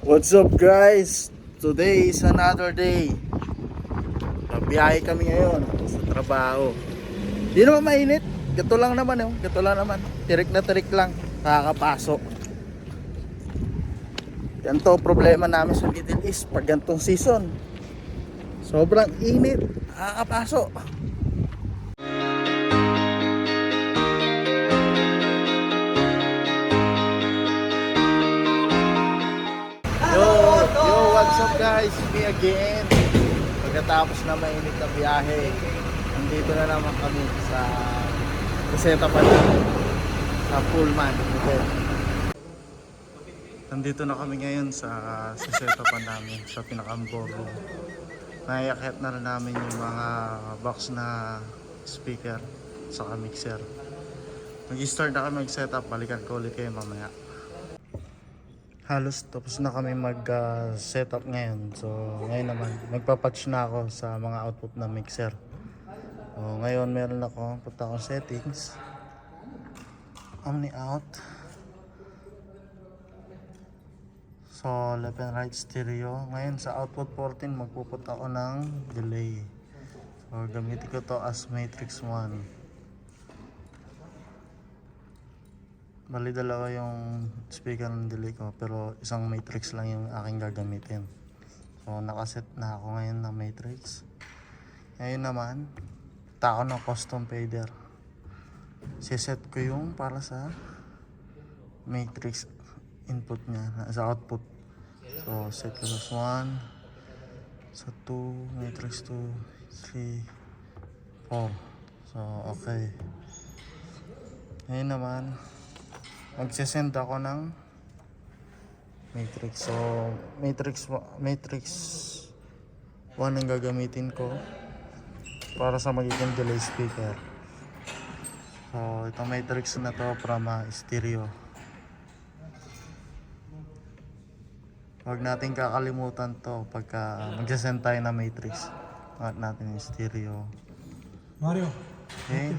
What's up guys? Today is another day. Biyahe kami ngayon sa trabaho. Di naman mainit. Gato lang naman yun. Gato lang naman. Tirik na tirik lang. Nakakapasok. Ganito problema namin sa Middle East pag gantong season. Sobrang init. Nakakapasok. What's up guys? Me again. Pagkatapos na mainit na biyahe, nandito na naman kami sa Buseta pa namin, sa Pullman. Okay. Nandito na kami ngayon sa Buseta pa namin, sa Pinakamboro. Naiakit na rin namin yung mga box na speaker sa mixer. Mag-start na kami mag-setup, balikan ko ulit kayo mamaya. Halos tapos na kami mag-setup ngayon. So ngayon naman magpa-patch na ako sa mga output na mixer. So ngayon meron ako, punta akong settings, omni out, so left and right stereo. Ngayon sa output 14 magpupunta ako ng delay. So gamitin ko to as matrix 1. Bali dalawa yung speaker ng delay ko, pero isang matrix lang yung aking gagamitin. So nakaset na ako ngayon ng matrix. Ngayon naman taka ng custom fader. Siset ko yung para sa matrix input nya, sa output. So set ko sa 1, sa 2, matrix 2, 3, 4. So okay. Ngayon naman magsisend ako ng matrix. So matrix 1 ang gagamitin ko para sa magiging delay speaker. So itong matrix na to from stereo. Huwag natin kakalimutan to pagka magsisend tayo ng matrix. Huwag natin yung stereo. Mario. Okay.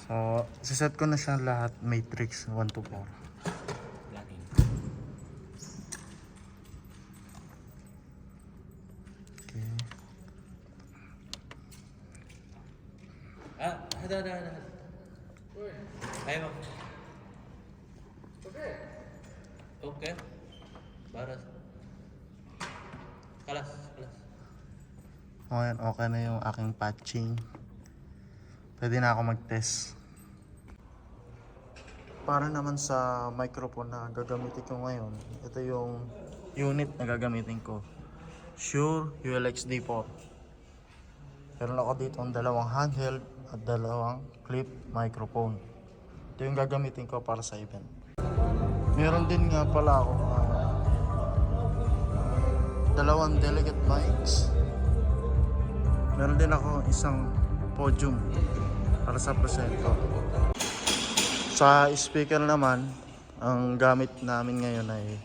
So, siset ko na siya lahat matrix 1 to 4. Okay. Ada. Ayo. Okay. Baras. Kalas. Ngayon, okay na yung aking patching. Pwede na ako mag-test. Para naman sa microphone na gagamitin ko ngayon, ito yung unit na gagamitin ko. Shure ULX-D4. Meron ako dito ang dalawang handheld at dalawang clip microphone. Ito yung gagamitin ko para sa event. Meron din nga pala ako dalawang delegate mics. Meron din ako isang podium para sa presento. Sa speaker naman, ang gamit namin ngayon ay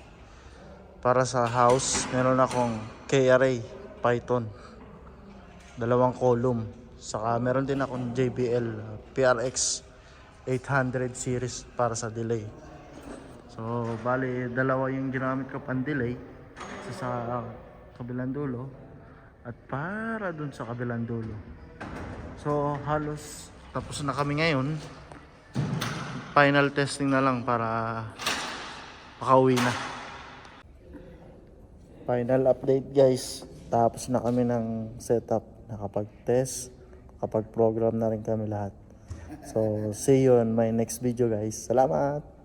para sa house. Meron akong K-Array Python, dalawang column. Saka meron din akong JBL PRX 800 series para sa delay. So bali dalawa yung ginamit ko pang delay, sa kabilang dulo at para dun sa kabilang dulo. So halos tapos na kami ngayon. Final testing na lang para makauwi na. Final update guys. Tapos na kami ng setup. Nakapag-test, nakapag-program na rin kami lahat. So see you on my next video guys. Salamat!